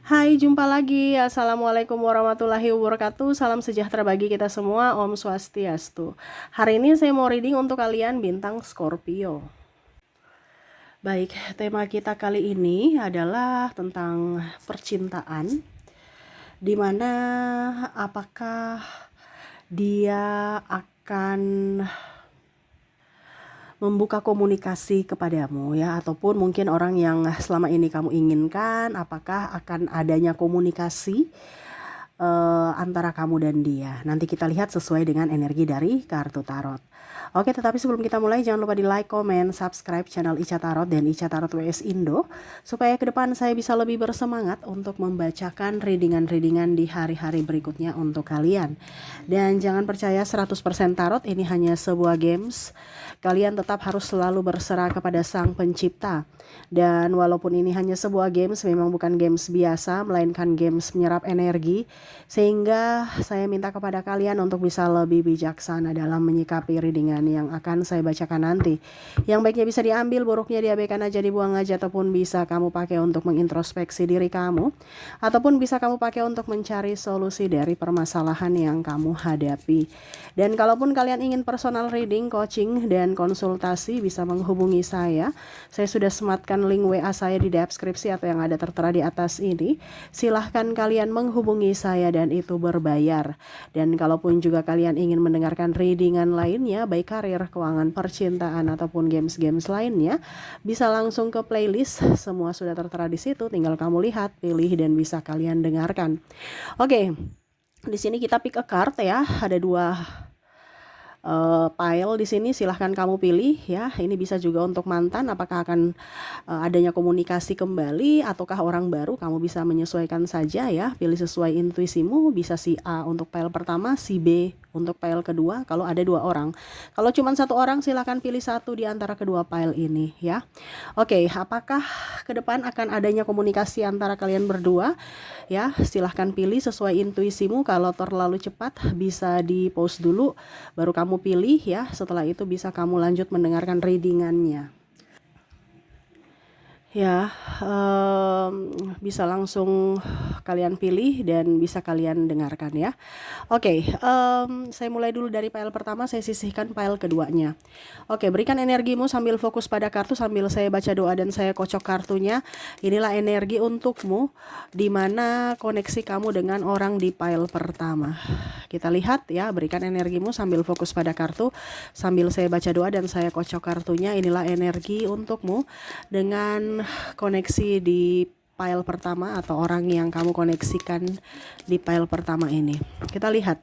Hai, jumpa lagi. Assalamualaikum warahmatullahi wabarakatuh. Salam sejahtera bagi kita semua. Om Swastiastu. Hari ini saya mau reading untuk kalian bintang Scorpio. Baik, tema kita kali ini adalah tentang percintaan. Dimana apakah dia akan membuka komunikasi kepadamu ya, ataupun mungkin orang yang selama ini kamu inginkan, apakah akan adanya komunikasi antara kamu dan dia. Nanti kita lihat sesuai dengan energi dari kartu tarot. Oke, tetapi sebelum kita mulai jangan lupa di like, comment, subscribe channel Ica Tarot dan Ica Tarot WS Indo supaya ke depan saya bisa lebih bersemangat untuk membacakan readingan-readingan di hari-hari berikutnya untuk kalian. Dan jangan percaya 100% tarot ini hanya sebuah games. Kalian tetap harus selalu berserah kepada Sang Pencipta. Dan walaupun ini hanya sebuah games, memang bukan games biasa, melainkan games menyerap energi. Sehingga saya minta kepada kalian untuk bisa lebih bijaksana dalam menyikapi readingan yang akan saya bacakan nanti. Yang baiknya bisa diambil, buruknya diabaikan aja, dibuang aja, ataupun bisa kamu pakai untuk mengintrospeksi diri kamu, ataupun bisa kamu pakai untuk mencari solusi dari permasalahan yang kamu hadapi. Dan kalaupun kalian ingin personal reading, coaching, dan konsultasi, bisa menghubungi saya. Saya sudah sematkan link WA saya di deskripsi atau yang ada tertera di atas ini. Silahkan kalian menghubungi saya dan itu berbayar. Dan kalaupun juga kalian ingin mendengarkan readingan lainnya, baik karir, keuangan, percintaan, ataupun games-games lainnya, bisa langsung ke playlist. Semua sudah tertera di situ, tinggal kamu lihat, pilih, dan bisa kalian dengarkan. Oke, di sini kita pick a card ya, ada dua pile di sini, silahkan kamu pilih ya. Ini bisa juga untuk mantan, apakah akan adanya komunikasi kembali ataukah orang baru, kamu bisa menyesuaikan saja ya, pilih sesuai intuisimu. Bisa si A untuk pile pertama, si B untuk pile kedua kalau ada dua orang. Kalau cuma satu orang silahkan pilih satu di antara kedua pile ini ya. Oke, apakah ke depan akan adanya komunikasi antara kalian berdua ya? Silahkan pilih sesuai intuisimu. Kalau terlalu cepat bisa di pause dulu baru kamu pilih ya. Setelah itu bisa kamu lanjut mendengarkan readingannya. Ya, bisa langsung kalian pilih dan bisa kalian dengarkan ya. Oke, saya mulai dulu dari pile pertama, saya sisihkan pile keduanya. Oke, berikan energimu sambil fokus pada kartu sambil saya baca doa dan saya kocok kartunya. Inilah energi untukmu, di mana koneksi kamu dengan orang di pile pertama. Kita lihat ya, berikan energimu sambil fokus pada kartu sambil saya baca doa dan saya kocok kartunya. Inilah energi untukmu dengan koneksi di pile pertama atau orang yang kamu koneksikan di pile pertama ini. Kita lihat.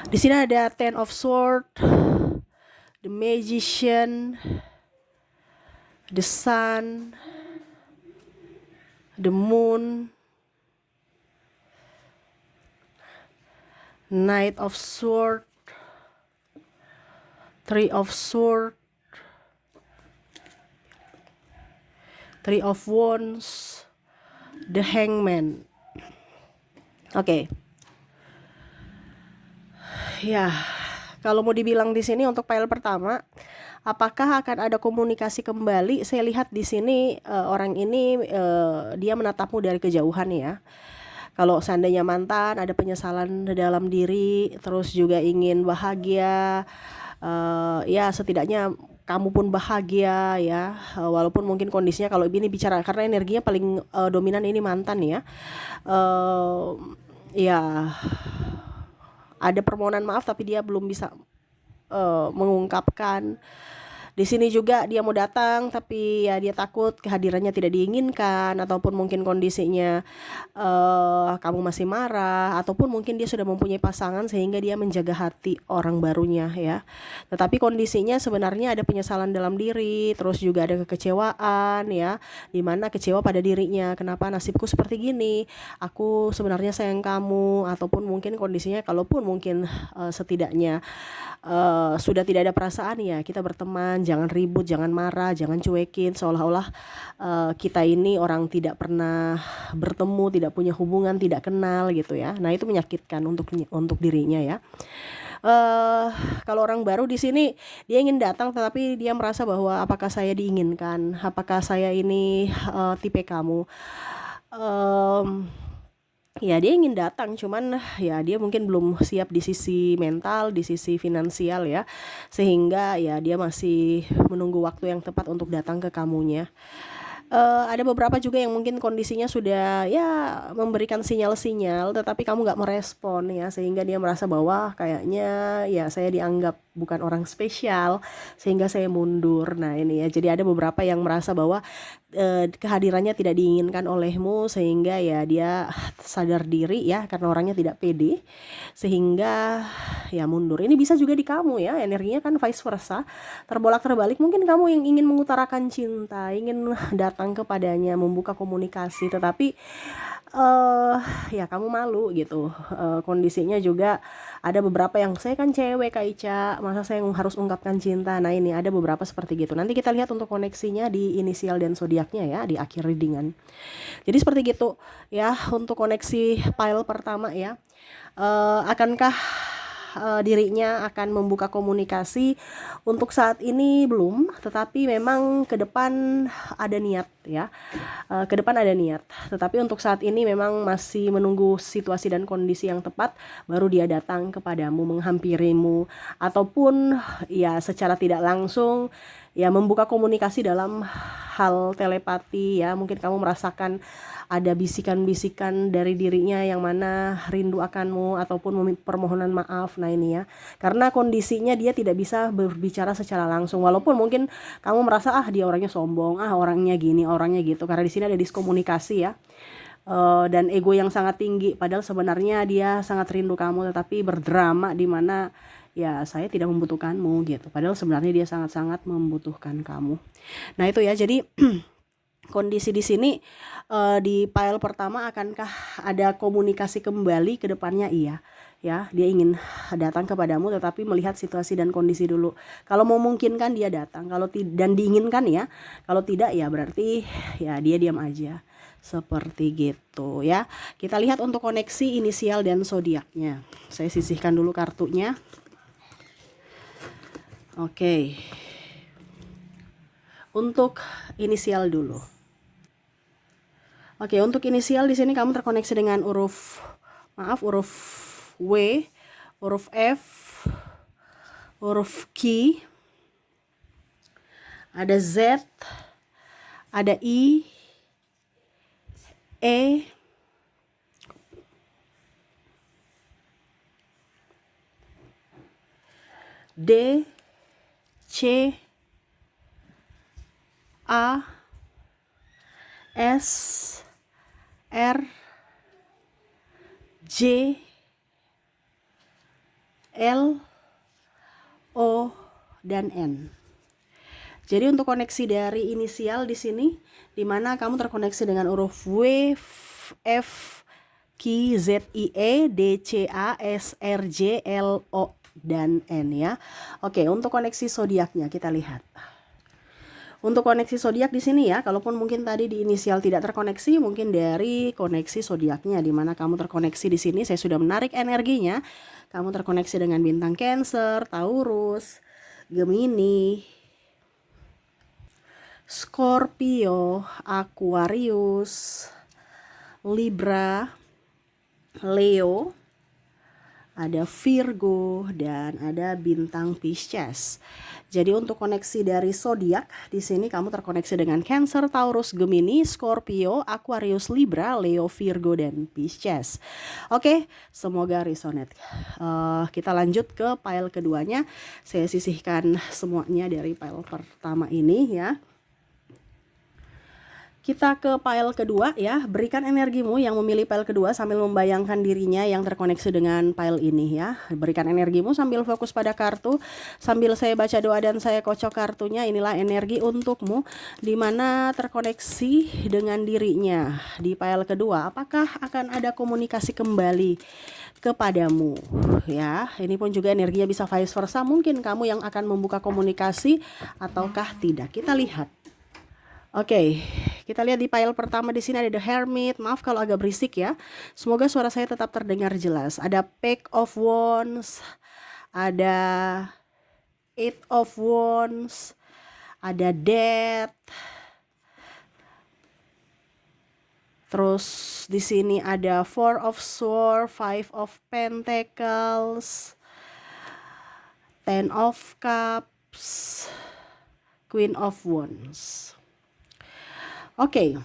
Di sini ada Ten of Swords, The Magician, The Sun, The Moon, Knight of Swords, Three of Swords, Three of Wands, The Hangman. Oke. Ya, kalau mau dibilang di sini untuk pile pertama, apakah akan ada komunikasi kembali? Saya lihat di sini orang ini dia menatapmu dari kejauhan ya. Kalau seandainya mantan, ada penyesalan dalam diri, terus juga ingin bahagia. Ya setidaknya kamu pun bahagia ya, walaupun mungkin kondisinya kalau ini bicara karena energinya paling dominan ini mantan ya. Ya ada permohonan maaf tapi dia belum bisa mengungkapkan. Di sini juga dia mau datang tapi ya dia takut kehadirannya tidak diinginkan, ataupun mungkin kondisinya kamu masih marah, ataupun mungkin dia sudah mempunyai pasangan sehingga dia menjaga hati orang barunya ya. Tetapi kondisinya sebenarnya ada penyesalan dalam diri, terus juga ada kekecewaan ya, dimana kecewa pada dirinya, kenapa nasibku seperti gini, aku sebenarnya sayang kamu, ataupun mungkin kondisinya kalaupun mungkin setidaknya sudah tidak ada perasaan ya, kita berteman, jangan ribut, jangan marah, jangan cuekin seolah-olah kita ini orang tidak pernah bertemu, tidak punya hubungan, tidak kenal gitu ya. Nah itu menyakitkan untuk dirinya ya. Kalau orang baru di sini dia ingin datang tetapi dia merasa bahwa apakah saya diinginkan, apakah saya ini tipe kamu. Em, ya dia ingin datang, cuman ya dia mungkin belum siap di sisi mental, di sisi finansial ya, sehingga ya dia masih menunggu waktu yang tepat untuk datang ke kamunya. Ada beberapa juga yang mungkin kondisinya sudah ya memberikan sinyal-sinyal, tetapi kamu nggak merespon ya, sehingga dia merasa bahwa kayaknya ya saya dianggap bukan orang spesial, sehingga saya mundur. Nah ini ya, jadi ada beberapa yang merasa bahwa kehadirannya tidak diinginkan olehmu, sehingga ya dia sadar diri ya, karena orangnya tidak pede, sehingga ya mundur. Ini bisa juga di kamu ya, energinya kan vice versa, terbolak terbalik. Mungkin kamu yang ingin mengutarakan cinta, ingin datang kepadanya, membuka komunikasi, tetapi ya kamu malu gitu. Kondisinya juga ada beberapa yang, saya kan cewek Kak Ica, masa saya harus ungkapkan cinta. Nah ini ada beberapa seperti gitu. Nanti kita lihat untuk koneksinya di inisial dan zodiaknya ya, di akhir readingan. Jadi seperti gitu ya untuk koneksi pile pertama ya. Akankah dirinya akan membuka komunikasi? Untuk saat ini belum, tetapi memang ke depan ada niat ya. Ke depan ada niat, tetapi untuk saat ini memang masih menunggu situasi dan kondisi yang tepat, baru dia datang kepadamu, menghampirimu, ataupun ya secara tidak langsung ya membuka komunikasi dalam hal telepati ya. Mungkin kamu merasakan ada bisikan-bisikan dari dirinya yang mana rindu akanmu ataupun permohonan maaf. Nah ini ya, karena kondisinya dia tidak bisa berbicara secara langsung, walaupun mungkin kamu merasa dia orangnya sombong, orangnya gini, orangnya gitu, karena di sini ada diskomunikasi ya. Dan ego yang sangat tinggi, padahal sebenarnya dia sangat rindu kamu, tetapi berdrama di mana ya saya tidak membutuhkanmu gitu, padahal sebenarnya dia sangat-sangat membutuhkan kamu. Nah itu ya, jadi kondisi di sini di pile pertama, akankah ada komunikasi kembali ke depannya? Iya ya, dia ingin datang kepadamu, tetapi melihat situasi dan kondisi dulu. Kalau memungkinkan dia datang, kalau dan diinginkan ya. Kalau tidak ya berarti ya dia diam aja, seperti gitu ya. Kita lihat untuk koneksi inisial dan zodiaknya. Saya sisihkan dulu kartunya. Oke. Untuk inisial dulu. Oke, untuk inisial di sini kamu terkoneksi dengan huruf W, huruf F, huruf Q, ada Z, ada I, E, D, C, A, S, R, J, L, O, dan N. Jadi untuk koneksi dari inisial di sini, di mana kamu terkoneksi dengan huruf W, F, Q, Z, I, E, D, C, A, S, R, J, L, O, dan N ya. Oke, untuk koneksi zodiaknya kita lihat. Untuk koneksi zodiak di sini ya, kalaupun mungkin tadi di inisial tidak terkoneksi, mungkin dari koneksi zodiaknya, di mana kamu terkoneksi di sini, saya sudah menarik energinya. Kamu terkoneksi dengan bintang Cancer, Taurus, Gemini, Scorpio, Aquarius, Libra, Leo, ada Virgo, dan ada bintang Pisces. Jadi untuk koneksi dari zodiak di sini kamu terkoneksi dengan Cancer, Taurus, Gemini, Scorpio, Aquarius, Libra, Leo, Virgo, dan Pisces. Oke, semoga resonate. Kita lanjut ke pile keduanya. Saya sisihkan semuanya dari pile pertama ini ya. Kita ke pile kedua ya. Berikan energimu yang memilih pile kedua sambil membayangkan dirinya yang terkoneksi dengan pile ini ya. Berikan energimu sambil fokus pada kartu. Sambil saya baca doa dan saya kocok kartunya, inilah energi untukmu di mana terkoneksi dengan dirinya di pile kedua. Apakah akan ada komunikasi kembali kepadamu ya? Ini pun juga energinya bisa vice versa. Mungkin kamu yang akan membuka komunikasi ataukah tidak. Kita lihat. Oke, kita lihat di pile pertama di sini ada The Hermit. Maaf kalau agak berisik ya. Semoga suara saya tetap terdengar jelas. Ada Page of Wands, ada Eight of Wands, ada Death, Terus di sini ada Four of Swords, Five of Pentacles, Ten of Cups, Queen of Wands. Oke.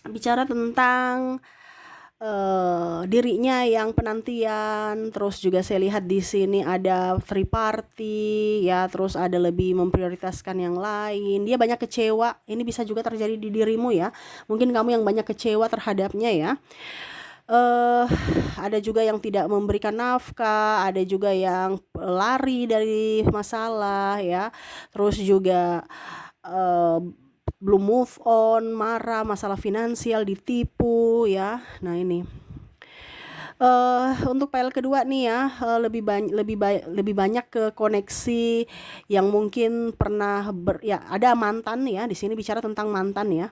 Bicara tentang dirinya yang penantian, terus juga saya lihat di sini ada free party ya, terus ada lebih memprioritaskan yang lain. Dia banyak kecewa. Ini bisa juga terjadi di dirimu ya. Mungkin kamu yang banyak kecewa terhadapnya ya. Ada juga yang tidak memberikan nafkah, ada juga yang lari dari masalah ya. Terus juga belum move on, marah, masalah finansial, ditipu ya. Nah ini untuk file kedua nih ya, lebih banyak ke koneksi yang mungkin pernah ya ada mantan ya, di sini bicara tentang mantan ya,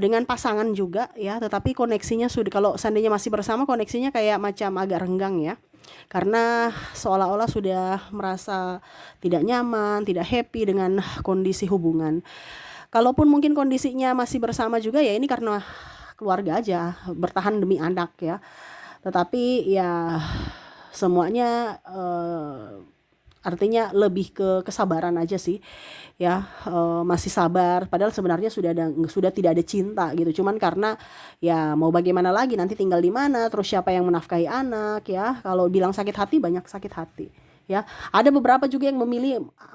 dengan pasangan juga ya, tetapi koneksinya sudah, kalau seandainya masih bersama, koneksinya kayak macam agak renggang ya, karena seolah-olah sudah merasa tidak nyaman, tidak happy dengan kondisi hubungan. Kalaupun mungkin kondisinya masih bersama juga ya, ini karena keluarga aja, bertahan demi anak ya. Tetapi ya semuanya artinya lebih ke kesabaran aja sih ya, masih sabar, padahal sebenarnya sudah tidak ada cinta gitu, cuman karena ya mau bagaimana lagi, nanti tinggal di mana, terus siapa yang menafkahi anak ya. Kalau bilang sakit hati, banyak sakit hati ya. Ada beberapa juga yang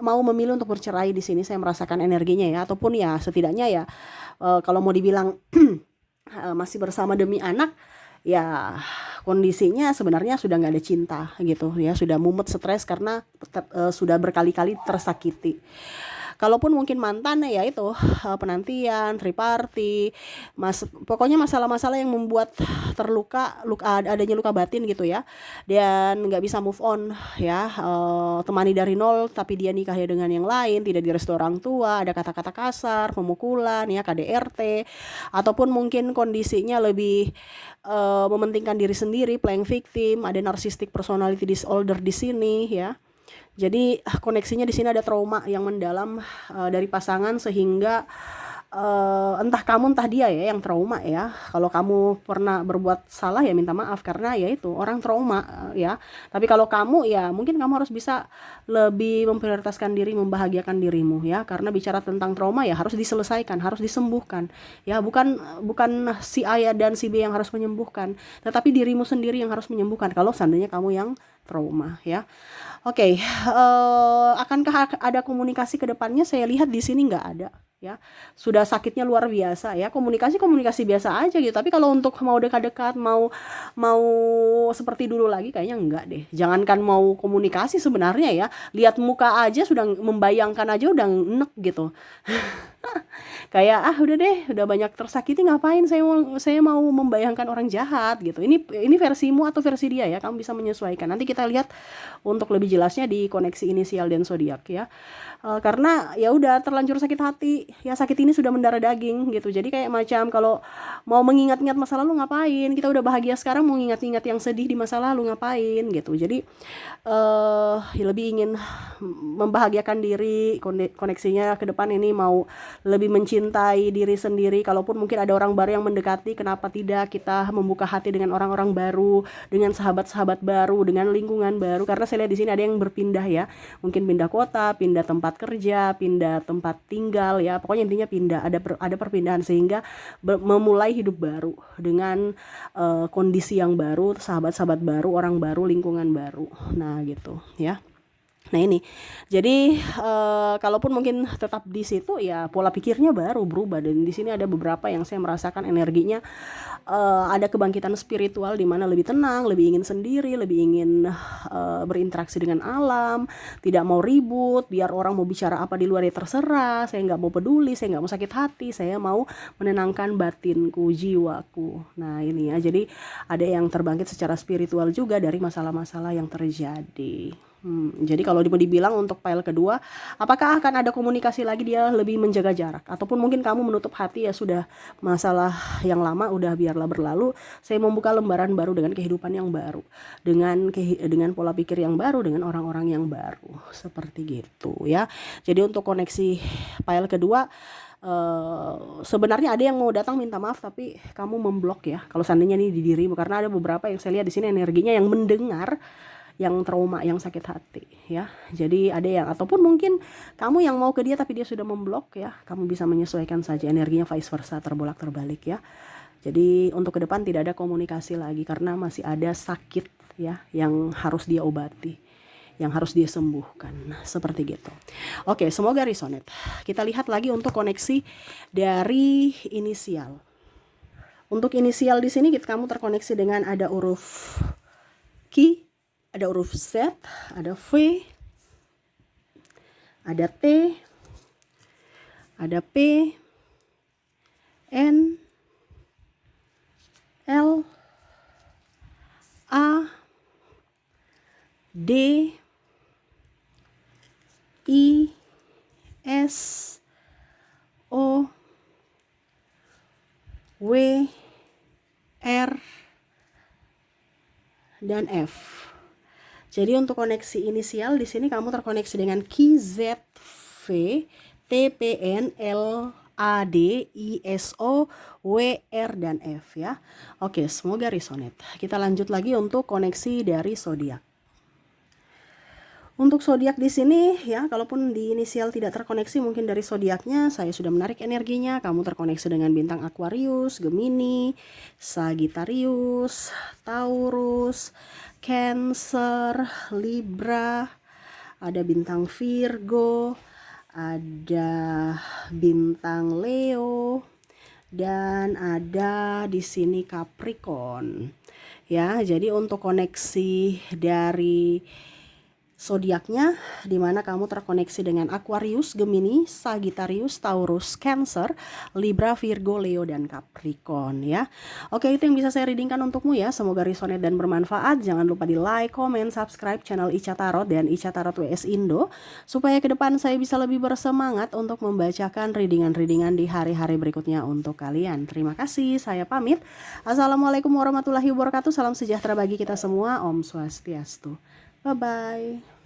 mau memilih untuk bercerai di sini, saya merasakan energinya ya, ataupun ya setidaknya ya kalau mau dibilang masih bersama demi anak ya, kondisinya sebenarnya sudah nggak ada cinta gitu ya, sudah mumet, stres karena sudah berkali-kali tersakiti. Kalaupun mungkin mantan ya itu penantian, free party, pokoknya masalah-masalah yang membuat adanya luka batin gitu ya, dan nggak bisa move on ya, temani dari nol tapi dia nikah ya dengan yang lain, tidak direstu orang tua, ada kata-kata kasar, pemukulan ya, KDRT, ataupun mungkin kondisinya lebih mementingkan diri sendiri, playing victim, ada narcissistic personality disorder di sini ya. Jadi koneksinya di sini ada trauma yang mendalam dari pasangan, sehingga entah kamu entah dia ya yang trauma ya. Kalau kamu pernah berbuat salah ya minta maaf, karena ya itu orang trauma ya. Tapi kalau kamu ya mungkin kamu harus bisa lebih memprioritaskan diri, membahagiakan dirimu ya, karena bicara tentang trauma ya harus diselesaikan, harus disembuhkan ya, bukan si A dan si B yang harus menyembuhkan, tetapi dirimu sendiri yang harus menyembuhkan kalau seandainya kamu yang trauma ya. Oke, akankah ada komunikasi ke depannya? Saya lihat di sini nggak ada ya. Sudah sakitnya luar biasa ya. Komunikasi biasa aja gitu. Tapi kalau untuk mau dekat-dekat, mau seperti dulu lagi, kayaknya enggak deh. Jangankan mau komunikasi sebenarnya ya. Lihat muka aja sudah membayangkan aja udah enek gitu. Kayak udah deh, udah banyak tersakiti, ngapain saya mau membayangkan orang jahat gitu. Ini versimu atau versi dia ya, kamu bisa menyesuaikan. Nanti kita lihat untuk lebih jelasnya di koneksi inisial dan zodiak ya. Karena ya udah terlanjur sakit hati ya, sakit ini sudah mendarah daging gitu. Jadi kayak macam kalau mau mengingat-ingat masa lalu ngapain, kita udah bahagia sekarang, mau ingat-ingat yang sedih di masa lalu ngapain gitu. Jadi ya lebih ingin membahagiakan diri, koneksinya ke depan ini mau lebih mencintai diri sendiri. Kalaupun mungkin ada orang baru yang mendekati, kenapa tidak kita membuka hati dengan orang-orang baru, dengan sahabat-sahabat baru, dengan lingkungan baru. Karena saya lihat di sini ada yang berpindah ya, mungkin pindah kota, pindah tempat kerja, pindah tempat tinggal ya, pokoknya intinya pindah, ada perpindahan, sehingga memulai hidup baru dengan kondisi yang baru, sahabat-sahabat baru, orang baru, lingkungan baru. Nah gitu ya. Nah ini, jadi kalaupun mungkin tetap di situ ya, pola pikirnya baru berubah. Dan di sini ada beberapa yang saya merasakan energinya ada kebangkitan spiritual, di mana lebih tenang, lebih ingin sendiri, lebih ingin berinteraksi dengan alam, tidak mau ribut, biar orang mau bicara apa di luar ya terserah, saya nggak mau peduli, saya nggak mau sakit hati, saya mau menenangkan batinku, jiwaku. Nah ini ya, jadi ada yang terbangkit secara spiritual juga dari masalah-masalah yang terjadi. Jadi kalau mau dibilang untuk pile kedua, apakah akan ada komunikasi lagi, dia lebih menjaga jarak, ataupun mungkin kamu menutup hati, ya sudah, masalah yang lama udah biarlah berlalu, saya membuka lembaran baru dengan kehidupan yang baru, dengan pola pikir yang baru, dengan orang-orang yang baru, seperti gitu ya. Jadi untuk koneksi pile kedua, sebenarnya ada yang mau datang minta maaf tapi kamu memblok ya, kalau seandainya nih di dirimu, karena ada beberapa yang saya lihat di sini energinya yang mendengar, yang trauma, yang sakit hati ya. Jadi ada yang, ataupun mungkin kamu yang mau ke dia tapi dia sudah memblok ya, kamu bisa menyesuaikan saja energinya, vice versa, terbolak terbalik ya. Jadi untuk ke depan tidak ada komunikasi lagi karena masih ada sakit ya yang harus dia obati, yang harus dia sembuhkan. Nah, seperti gitu. Oke, semoga resonate. Kita lihat lagi untuk koneksi dari inisial. Untuk inisial di sini kamu terkoneksi dengan ada huruf Q, ada huruf Z, ada V, ada T, ada P, N, L, A, D, I, S, O, W, R, dan F. Jadi untuk koneksi inisial di sini kamu terkoneksi dengan Q, Z, V, T, P, N, L, A, D, I, S, O, W, R, dan F ya. Oke, semoga resonate. Kita lanjut lagi untuk koneksi dari zodiak. Untuk zodiak di sini ya, kalaupun di inisial tidak terkoneksi, mungkin dari zodiaknya saya sudah menarik energinya. Kamu terkoneksi dengan bintang Aquarius, Gemini, Sagittarius, Taurus, Cancer, Libra, ada bintang Virgo, ada bintang Leo, dan ada di sini Capricorn. Ya, jadi untuk koneksi dari zodiaknya, dimana kamu terkoneksi dengan Aquarius, Gemini, Sagittarius, Taurus, Cancer, Libra, Virgo, Leo, dan Capricorn ya. Oke, itu yang bisa saya readingkan untukmu ya. Semoga resonate dan bermanfaat. Jangan lupa di like, comment, subscribe channel Ica Tarot dan Ica Tarot WS Indo, supaya ke depan saya bisa lebih bersemangat untuk membacakan readingan-readingan di hari-hari berikutnya untuk kalian. Terima kasih, saya pamit. Assalamualaikum warahmatullahi wabarakatuh. Salam sejahtera bagi kita semua. Om Swastiastu. Bye-bye.